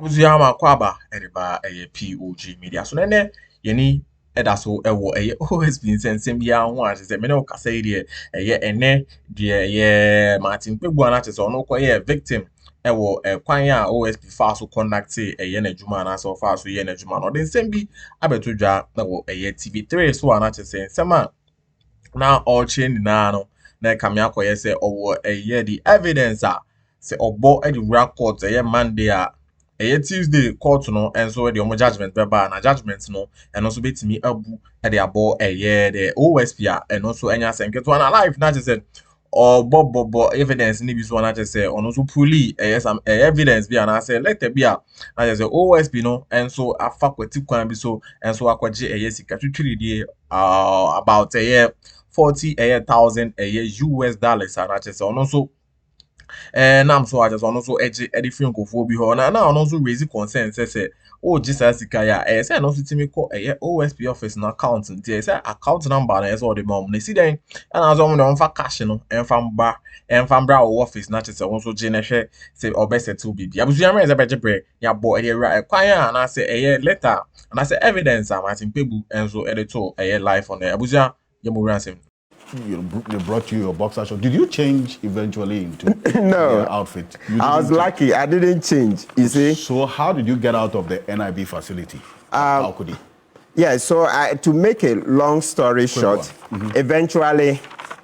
Abuzuyama kwaba ediba POG Media. So nene yeni edaso ewo OSP&Calls bia ho a se me no kasa ide ene de Martin Kpebu ana se ono koye victim ewo kwan a OSP fa so conduct na adwuma na so fa so ye na adwuma no de nsem bi abetodwa ewo TV3 so ana se nsem a na all chain na no na kamia koye se owo the evidence a se obo edi court Monday a Tuesday court no enso the judgment beba na judgment no and also betimi abu e dey abo the OSP and also enya senketo na life na just said or bobo evidence ni bi so na just say on also Püll some evidence bi na say letter bi na just say OSP no enso afa kwati kwan bi so enso akwaje sika twitwiri die about 40,000 US dollars and na just say on also nam so I just also edit film kofo bi ho na also raise concern say Jesus sika ya say no fit me call OSP office na account nti say account number na so the mom na see then and as on no fa cash no enfam bra office na say also je na hwe say obesettle bibi abusuama is bejebre ya bo kwan na say letter na say evidence am Martin Kpebu enso editor life on there abusuama ye mo ransem. They brought you your boxer short. Did you change eventually into no your outfit? I was lucky. I didn't change. You see. So how did you get out of the NIB facility? How could he? Yeah. So to make a long story short, eventually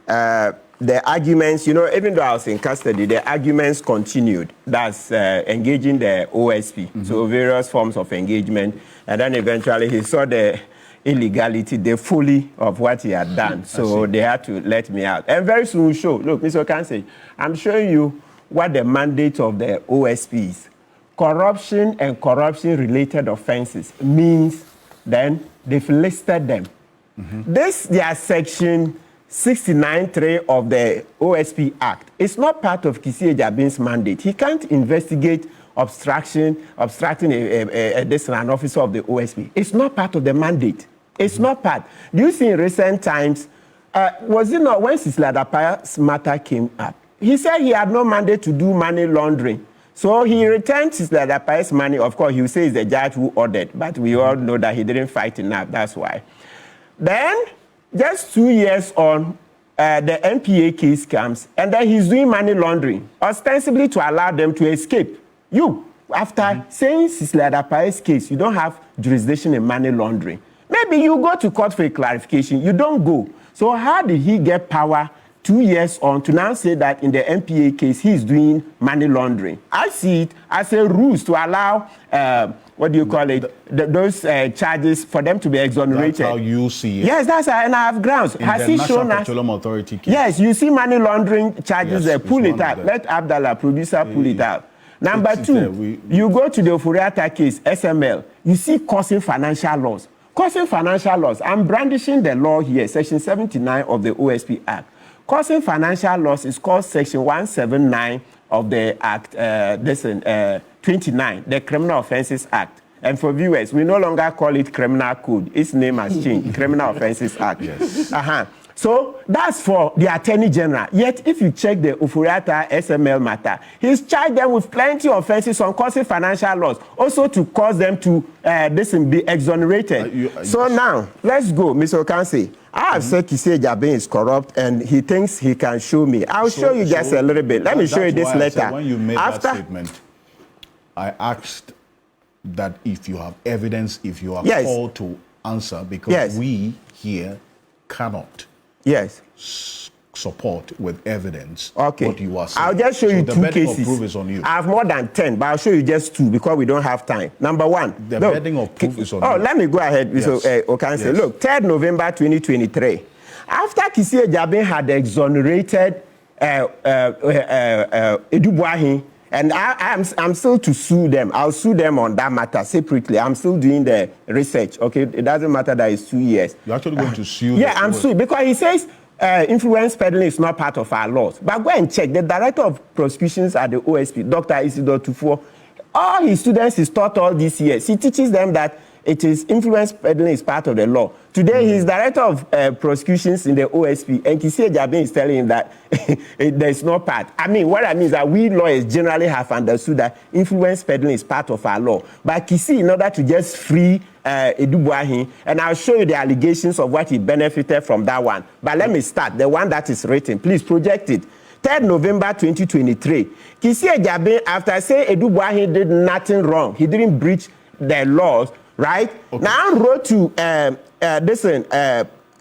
the arguments. Even though I was in custody, the arguments continued. That's engaging the OSP. So various forms of engagement, and then eventually he saw the illegality, the folly of what he had done. So they had to let me out. And very soon we'll show. Look, Mr. Kansai, I'm showing you what the mandate of the OSP is. Corruption and corruption-related offenses means then they've listed them. This, their section 69(3) of the OSP Act. It's not part of Kissi Agyaben's mandate. He can't investigate obstructing an officer of the OSP. It's not part of the mandate. It's not part. Do you see in recent times, was it not when Sisla Dapaya's matter came up? He said he had no mandate to do money laundering. So he returned Sisla Dapaya's money. Of course, he will say it's the judge who ordered, but we all know that he didn't fight enough. That's why. Then, just 2 years on, the MPA case comes, and then he's doing money laundering, ostensibly to allow them to escape. After saying Sisla Dapaya's case, you don't have jurisdiction in money laundering. Maybe you go to court for a clarification. You don't go. So how did he get power 2 years on to now say that in the MPA case he's doing money laundering? I see it as a ruse to allow, what do you call it, those charges for them to be exonerated. That's how you see it? Yes, that's how, and I have grounds. In has he shown us? Petroleum Authority case. Yes, you see money laundering charges, pull it out. Let Abdallah, producer, pull it out. Number two, you go to the Ofuriata case, SML, you see causing financial loss. Causing financial loss. I'm brandishing the law here, Section 79 of the OSP Act. Causing financial loss is called Section 179 of the Act, 29, the Criminal Offences Act. And for viewers, we no longer call it Criminal Code. Its name has changed, Criminal Offences Act. Yes. So that's for the Attorney General. Yet, if you check the Ofuriata SML matter, he's charged them with plenty of offenses on causing financial loss, also to cause them to be exonerated. So now, let's go, Mr. Kansai. I have said Kissi Agyaben is corrupt, and he thinks he can show me. I'll show you just a little bit. Let me show you this letter. When you made that statement, I asked that if you have evidence, if you are called to answer, because we here cannot support with evidence what you are saying. I'll just show you two cases. The burden of proof is on you. I have more than 10, but I'll show you just two because we don't have time. Number one. The burden of proof is on you. Let me go ahead. So, Okanse. Look, 3rd November 2023. After Kissi Agyaben had exonerated Edubuahin, and I'm still to sue them. I'll sue them on that matter separately. I'm still doing the research. Okay, it doesn't matter that it's 2 years. You're actually going to sue? Yeah, I'm suing because he says influence peddling is not part of our laws. But go and check. The director of prosecutions at the OSP, Dr. Isidore Tufo, all his students he's taught all these years. He teaches them that it is influence peddling is part of the law. Today, he's director of prosecutions in the OSP, and Kissi Agyaben is telling him that there's no part. I mean, what I mean is that we lawyers generally have understood that influence peddling is part of our law. But Kissi, in order to just free Edubuahin, and I'll show you the allegations of what he benefited from that one. But let me start, the one that is written. Please project it. 3rd November 2023. Kissi Agyaben, after saying Edubuahin did nothing wrong, he didn't breach the laws, right? Okay. Now wrote to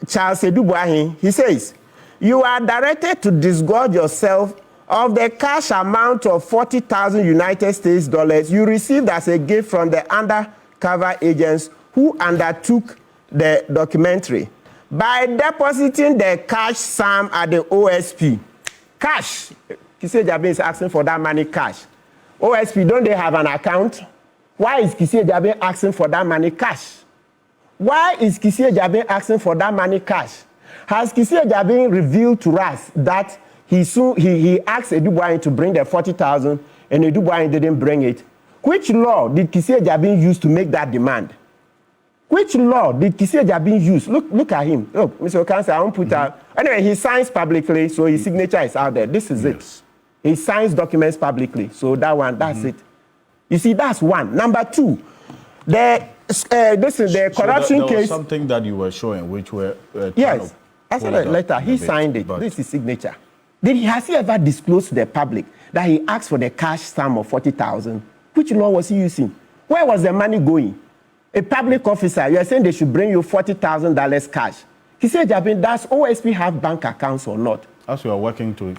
Charles Edubuahin. He says, you are directed to disgorge yourself of the cash amount of 40,000 United States dollars you received as a gift from the undercover agents who undertook the documentary by depositing the cash sum at the OSP. Cash. Kissi Agyaben is asking for that money cash. OSP, don't they have an account? Why is Kissi Agyaben asking for that money cash? Why is Kissi Agyaben asking for that money cash? Has Kissi Agyaben revealed to us that he asked Edubuahin to bring the 40,000 and Edubuahin didn't bring it? Which law did Kissi Agyaben use to make that demand? Which law did Kissi Agyaben use? Look at him. Look, Mr. Okansi, I won't put out. Anyway, he signs publicly, so his signature is out there. This is it. He signs documents publicly. So that one, that's it. You see, that's one. Number two, this is the corruption there case. Was something that you were showing, which were yes, I said a letter. He signed it. This is his signature. Has he ever disclosed to the public that he asked for the cash sum of 40,000? Which law was he using? Where was the money going? A public officer, you are saying they should bring you $40,000 cash. Kissi Agyaben, does OSP have bank accounts or not? As we are working to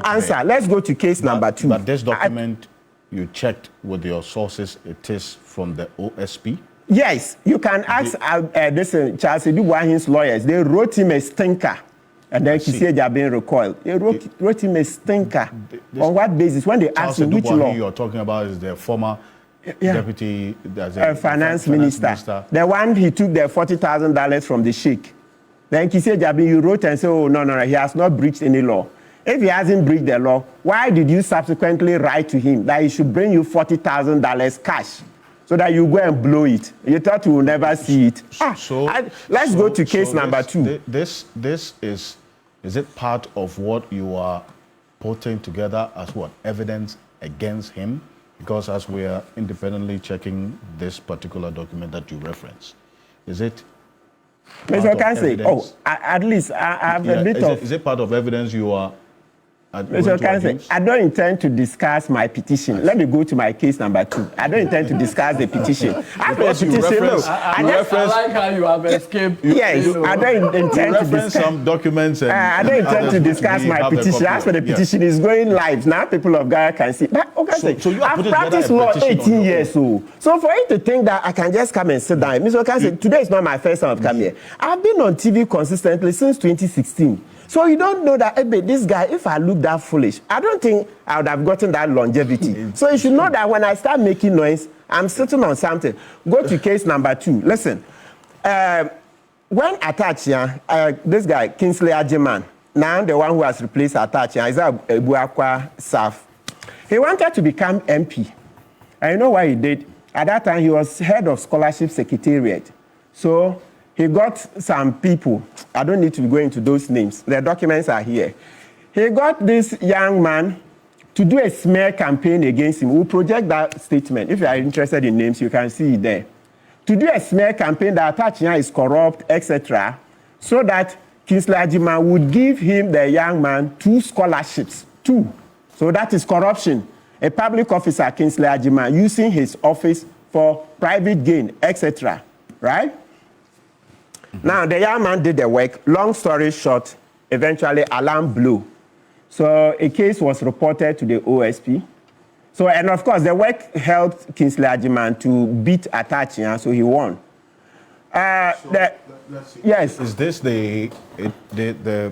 answer. Let's go to case number 2. But this document, you checked with your sources, it is from the OSP? Yes, you can ask Charles Edubuahin's lawyers. They wrote him a stinker, and then Kissi Agyaben recoiled. They wrote him a stinker. On what basis? When they asked him which law you are talking about is the former deputy finance minister. The one he took the $40,000 from the sheikh. Then Kissi Agyaben, you wrote and said, oh, no, he has not breached any law. If he hasn't breached the law, why did you subsequently write to him that he should bring you $40,000 cash so that you go and blow it? You thought you will never see it. Let's go to case number 2. This is it part of what you are putting together as what? Evidence against him? Because as we are independently checking this particular document that you reference, is it Mr. Okansi, at least I have a bit of... Is it part of evidence you are... Mr. Okansi, I don't intend to discuss my petition. Let me go to my case number 2. I don't intend to discuss the petition. After the petition, I like how you have escaped. Yes, I don't intend to discuss some documents. I don't intend to discuss my petition. As for the petition, is going live. Now people of Ghana can see. But Okansi, so I've practiced law 18 years. So for you to think that I can just come and sit down, Mr. Okansi, today is not my first time I've come here. I've been on TV consistently since 2016. So you don't know that, this guy, if I look that foolish, I don't think I would have gotten that longevity. So you should know that when I start making noise, I'm sitting on something. Go to case number 2. Listen, when Atachia, this guy, Kingsley Agyaben, now the one who has replaced Atachia, is Ebuakwa Saf. He wanted to become MP. And you know what he did? At that time, he was head of scholarship secretariat. So he got some people. I don't need to go into those names. The documents are here. He got this young man to do a smear campaign against him. We'll project that statement. If you are interested in names, you can see it there. To do a smear campaign that Atachia is corrupt, etc., so that Kingsley Agyaben would give him, the young man, 2 scholarships. 2. So that is corruption. A public officer, Kingsley Agyaben, using his office for private gain, etc., right? Now, the young man did the work. Long story short, eventually alarm blew. So a case was reported to the OSP. So, and of course, the work helped Kingsley Agyaben to beat Atachia, so he won. Yes. Is this the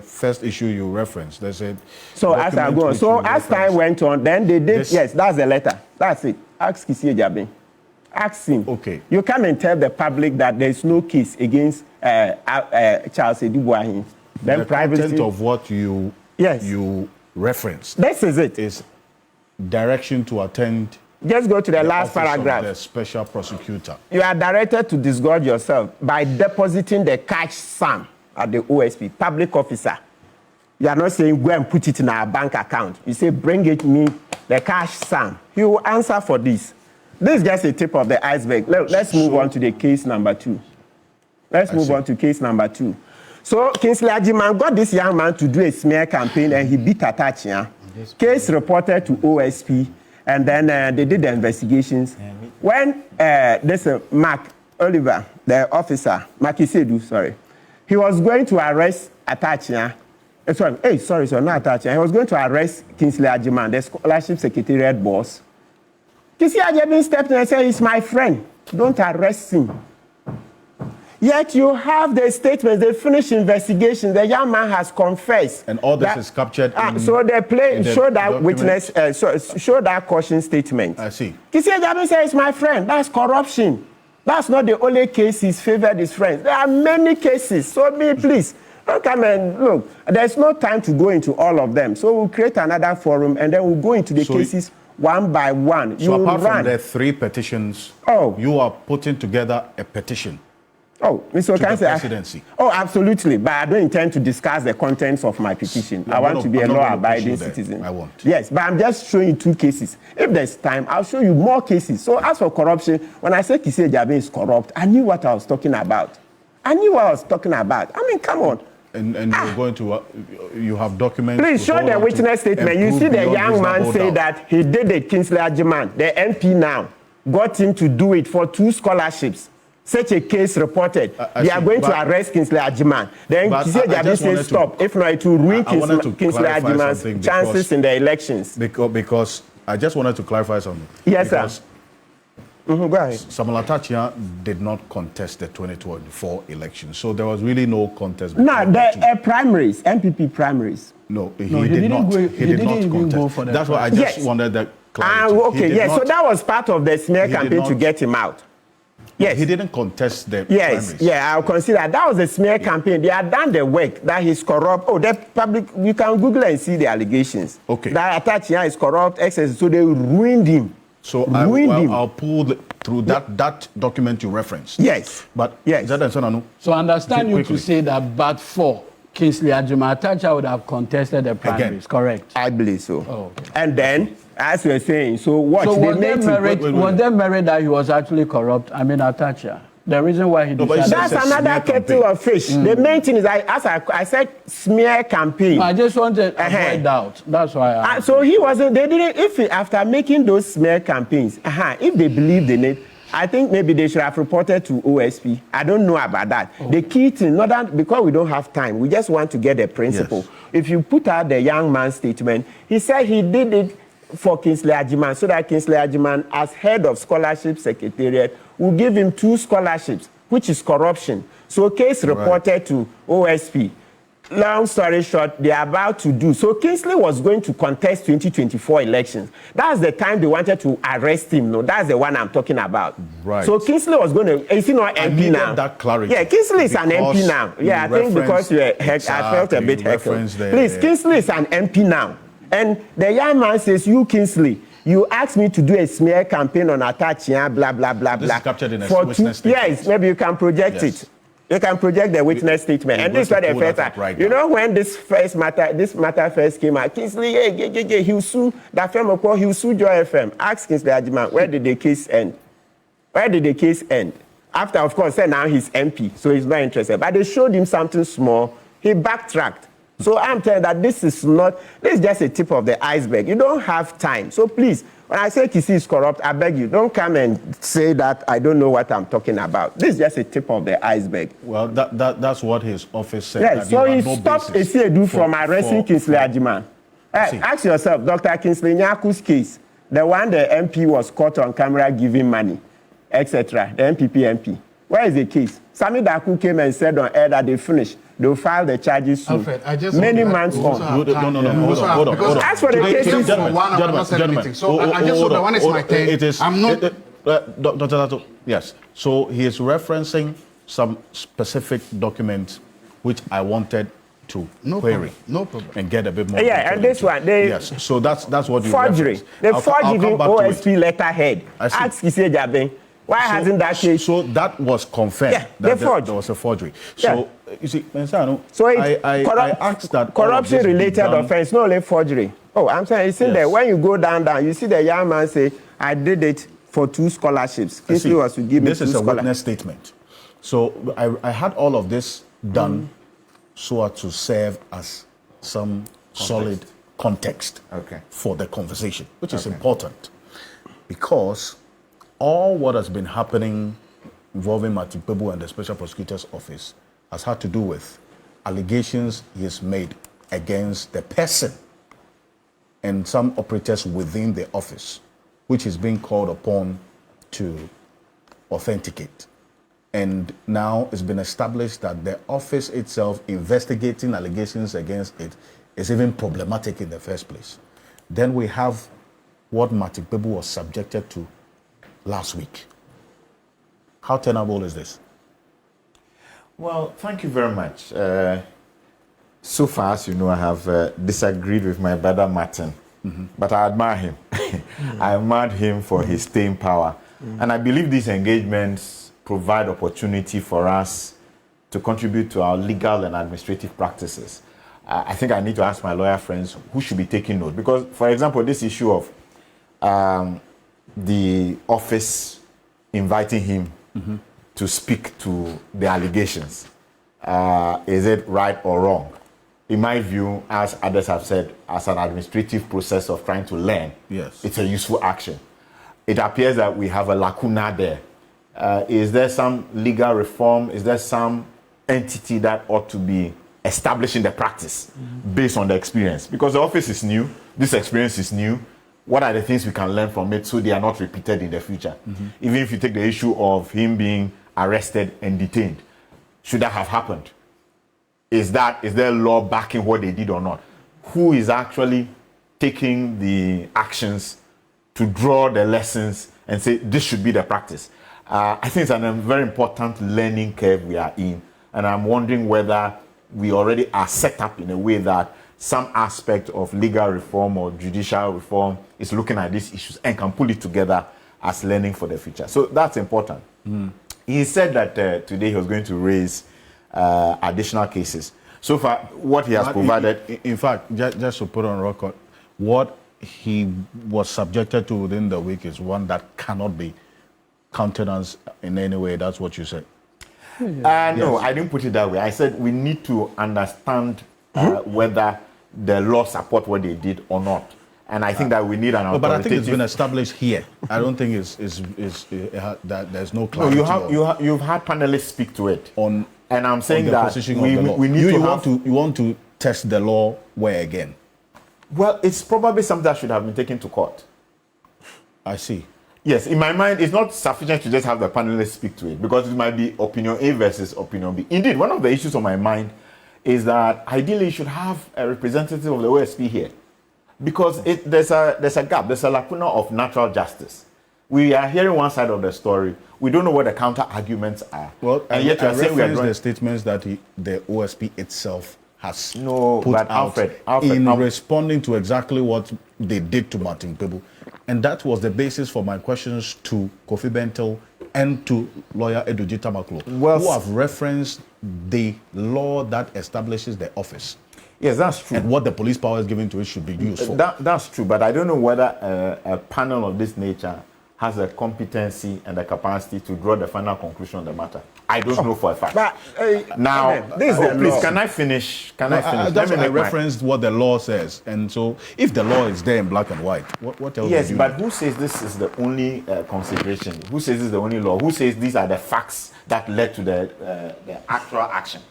first issue you referenced? There's a so as I go, so as time went on, then they did. Yes, that's the letter. That's it. Ask Kissi Agyaben. Ask him. Okay. You come and tell the public that there is no case against Charles Edubuahin. Then the privacy content of what you referenced. This is it. Is direction to attend Just go to the last office paragraph. Of the special prosecutor. You are directed to disgorge yourself by depositing the cash sum at the OSP, public officer. You are not saying go and put it in our bank account. You say bring it me the cash sum. He will answer for this. This is just a tip of the iceberg. Let's move on to the case number 2. Let's move on to case number 2. So Kingsley Agyaben got this young man to do a smear campaign and he beat Atachia. Case reported to OSP and then they did the investigations. When this Mark Oliver, the officer, Makisedu, sorry, he was going to arrest Atachia. Sorry, not Atachia. He was going to arrest Kingsley Agyaben, the scholarship secretariat boss. Kissi Agyaben stepped in and said, he's my friend. Don't arrest him. Yet you have the statements, they finished investigation, the young man has confessed. And all this is captured so they show that document. Witness, show that caution statement. I see. Kissi Agyaben says, it's my friend, that's corruption. That's not the only case he's favored his friends. There are many cases, so please, don't come and look. There's no time to go into all of them. So we'll create another forum and then we'll go into the cases one by one. So apart from the 3 petitions, you are putting together a petition. Mr. To the presidency. Absolutely. But I don't intend to discuss the contents of my petition. I want to be a law-abiding citizen. I won't. Yes, but I'm just showing you 2 cases. If there's time, I'll show you more cases. So as for corruption, when I said Kissi Agyaben is corrupt, I knew what I was talking about. I mean, come on. And you're going to, you have documents. Please show the witness statement. You see the young man say that he did it, Kingsley Agyaben, the MP now, got him to do it for 2 scholarships. Such a case reported. They are going to arrest Kingsley Agyaben. Then Kissi Agyaben says stop. If not, it will ruin Kingsley Agyaben's chances in the elections. Because I just wanted to clarify something. Yes, sir. Go ahead. Samuel Atachia did not contest the 2024 election, so there was really no contest. No, the primaries, MPP primaries. No, he did not. He did not contest. For that's what I just wanted that clarity. Okay, yes. So that was part of the smear campaign to get him out. Yes. He didn't contest the primaries. Yeah, I'll consider that was a smear campaign. They had done the work that he's corrupt. The public, you can Google and see the allegations. Okay. That Atachia is corrupt, excess, so they ruined him. So I'll pull through that document you referenced. Yes. But yes. So I understand you to say that but for Kingsley Agyaben, Atachia would have contested the primaries, correct? I believe so. Oh, okay. And then, as you're saying, so what? So was there merit that he was actually corrupt? I mean, Atachia. The reason why he decided... That's another kettle of fish. The main thing is, as I said, smear campaign. No, I just wanted to avoid doubt. That's why so he wasn't... They didn't... After making those smear campaigns, if they believed in it, I think maybe they should have reported to OSP. I don't know about that. Okay. The key thing, not that because we don't have time, we just want to get the principle. Yes. If you put out the young man's statement, he said he did it for Kingsley Agyaben, so that Kingsley Agyaben, as head of scholarship secretariat, will give him 2 scholarships, which is corruption. So case reported to OSP. Long story short, they are about to do. So Kingsley was going to contest 2024 elections. That's the time they wanted to arrest him. No, that's the one I'm talking about. Right. So Kingsley was going to, is he not MP now? That clarity. Yeah, Kingsley is an MP now. Yeah, I think because I felt a bit heckled. Please, Kingsley is an MP now. And the young man says, you Kingsley, you asked me to do a smear campaign on Atachia, blah, blah, blah, blah. This is captured in a witness statement. Yes, maybe you can project it. You can project the witness statement. And this is what the first time. You know, when this matter first came out, Kingsley, he will sue that firm, he will sue Joy FM. Ask Kingsley Agyaben, where did the case end? Where did the case end? After, of course, now he's MP, so he's not interested. But they showed him something small. He backtracked. So I'm telling that this is just a tip of the iceberg. You don't have time. So please, when I say Kissi is corrupt, I beg you, don't come and say that I don't know what I'm talking about. This is just a tip of the iceberg. Well, that's what his office said. Yes, so he stopped Edu from arresting Kingsley Agyaben. Ask yourself, Dr. Kingsley Nyaku's case, the one the MP was caught on camera giving money, etc., the MPP MP. Where is the case? Sami Daku came and said on air that they finished. They'll file the charges soon. Alfred, many months on. No, hold on. As for the cases, gentlemen. So I just hope that when it's my turn, it is, I'm not... Dr. Tato, yes. So he is referencing some specific documents which I wanted to No query. problem. No problem. And get a bit more. Yeah, and this one, they yes. So that's what you forgery. referenced. They I'll forged come even back to it. OSP letterhead. Ask Kissi Agyaben. Why hasn't that case? So that was confirmed. Yeah, that they forged. there was a forgery. Yeah. So you see, Mensano, So I asked that corruption-related offense, not only forgery. Oh, I'm saying it's in there. When you go down, you see the young man say, "I did it for 2 scholarships." Kissi was to give me 2 scholarships. This is a witness statement. So I had all of this done so as to serve as some solid context for the conversation, which is important because all what has been happening involving Kpebu and the Special Prosecutor's Office has had to do with allegations he has made against the person and some operators within the office, which is being called upon to authenticate. And now it's been established that the office itself investigating allegations against it is even problematic in the first place. Then we have what Kpebu was subjected to last week. How tenable is this? Well, thank you very much. So far, as you know, I have disagreed with my brother Martin, but I admire him. I admire him for his staying power. And I believe these engagements provide opportunity for us to contribute to our legal and administrative practices. I think I need to ask my lawyer friends who should be taking note. Because, for example, this issue of the office inviting him to speak to the allegations, is it right or wrong? In my view, as others have said, as an administrative process of trying to learn, it's a useful action. It appears that we have a lacuna there. Is there some legal reform? Is there some entity that ought to be establishing the practice based on the experience? Because the office is new, this experience is new. What are the things we can learn from it so they are not repeated in the future? Even if you take the issue of him being arrested and detained, should that have happened? Is there law backing what they did or not? Who is actually taking the actions to draw the lessons and say this should be the practice? I think it's a very important learning curve we are in, and I'm wondering whether we already are set up in a way that some aspect of legal reform or judicial reform is looking at these issues and can pull it together as learning for the future. So that's important. He said that today he was going to raise additional cases. So far, what he has provided... In fact, just to put on record, what he was subjected to within the week is one that cannot be countenance in any way. That's what you said. No, I didn't put it that way. I said we need to understand whether the law support what they did or not. And I think that we need an authoritative... But I think it's been established here. I don't think that there's no clarity. No, you've had panelists speak to it. And I'm saying that we need you want to test the law where again? Well, it's probably something that should have been taken to court. I see. Yes, in my mind, it's not sufficient to just have the panelists speak to it because it might be opinion A versus opinion B. Indeed, one of the issues on my mind is that ideally you should have a representative of the OSP here because there's a gap, there's a lacuna of natural justice. We are hearing one side of the story. We don't know what the counter arguments are. Well, and yet you are saying we are the statements that the OSP itself has put out in responding to exactly what they did to Kpebu. And that was the basis for my questions to Kofi Bentel and to lawyer Edudzi Tamaklo, who have referenced the law that establishes the office. Yes, that's true. And what the police power is given to it should be used for. That's true, but I don't know whether a panel of this nature has the competency and the capacity to draw the final conclusion on the matter. I don't know for a fact. But, now, please, can I finish? I referenced what the law says. And so, if the law is there in black and white, what else? Yes, but who says this is the only consideration? Who says this is the only law? Who says these are the facts that led to the actual action?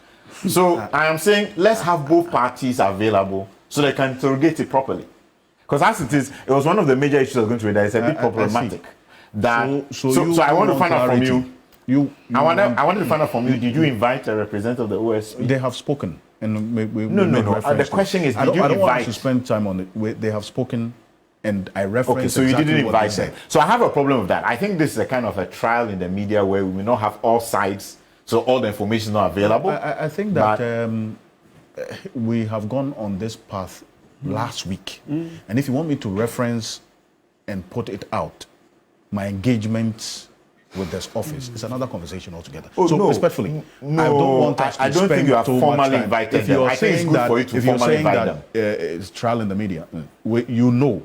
So, I am saying, let's have both parties available so they can interrogate it properly. Because as it is, it was one of the major issues I was going to read that is a bit problematic. So I want to find out from you. I wanted to find out from you. Did you invite a representative of the OSP? They have spoken. And no. The question is, did you invite? I don't want to spend time on it. They have spoken, and I referenced. Okay, so you didn't invite them. So I have a problem with that. I think this is a kind of a trial in the media where we may not have all sides, so all the information is not available. I think that we have gone on this path last week. And if you want me to reference and put it out, my engagements with this office, it's another conversation altogether. Oh, so no, respectfully, no, I don't want us I to don't spend think you have too formally much time. invited If you're them. I think it's saying good that, for you to if you're formally saying invite that it's trial in the media, you know.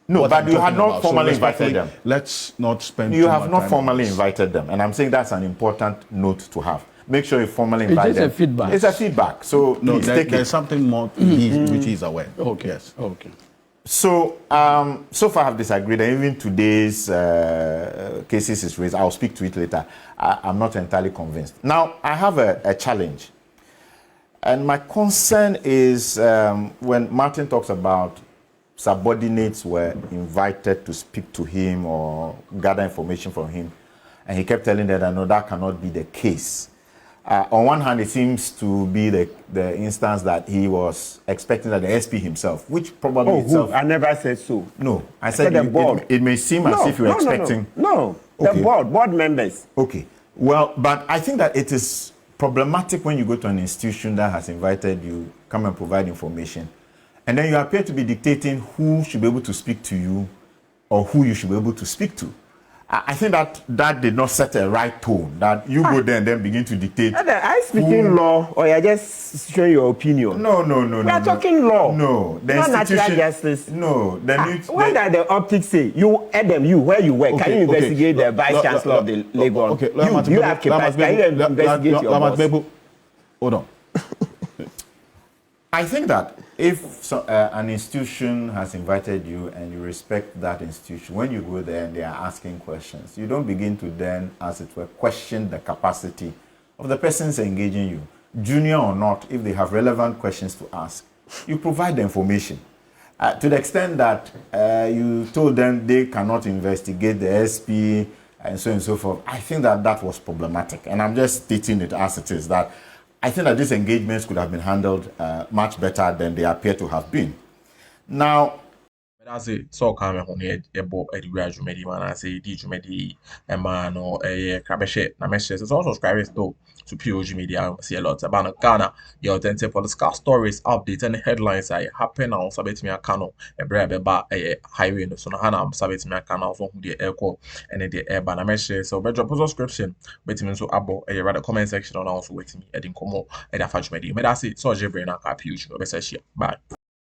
No, what but I'm you had talking not about. formally So invited them. Let's not spend You too have much not time on formally this. invited them, and I'm saying that's an important note to have. Make sure you formally invite them. It's a feedback. It's a feedback. So No, please take there's it. something more which he's aware. Okay. Yes. Okay. So, so far I've disagreed, and even today's cases is raised. I'll speak to it later. I'm not entirely convinced. Now, I have a challenge. And my concern is when Martin talks about subordinates were invited to speak to him or gather information from him, and he kept telling them that no, that cannot be the case. On one hand, it seems to be the instance that he was expecting that the SP himself, which probably itself... I never said so. No, I said the board. It may seem as if you're expecting... No, Okay. the board members. Okay. Well, but I think that it is problematic when you go to an institution that has invited you, come and provide information, and then you appear to be dictating who should be able to speak to you or who you should be able to speak to. I think that did not set a right tone, that you go there and then begin to dictate. Are you speaking law or you're just showing your opinion? No. We are talking law. No. The not institution, natural justice. No. What does the optics say? You, Adam, where you work, can you investigate the vice chancellor of the Lagos? Okay, you have capacity. Can you investigate your boss? Hold on. I think that if an institution has invited you and you respect that institution, when you go there and they are asking questions, you don't begin to then, as it were, question the capacity of the persons engaging you, junior or not. If they have relevant questions to ask, you provide the information. To the extent that you told them they cannot investigate the SP and so on and so forth, I think that was problematic. And I'm just stating it as it is, that I think that these engagements could have been handled much better than they appear to have been. Now, that's it. So come on here about Edward Jumedi man. I say D Jumedi a man or a Krabeshe. Na message is also subscribers though to POG Media. See a lot about Ghana. Your authentic political stories, updates, and headlines I happen on Sabet me a cano. A brave about a highway no so Hana Sabet me a cano for who the echo and the air banner message. So better drop a subscription. Wait me so abo a rather comment section on also waiting me. Edin Komo and a Fudge Media. But that's it. So Jebrain POG. Bye.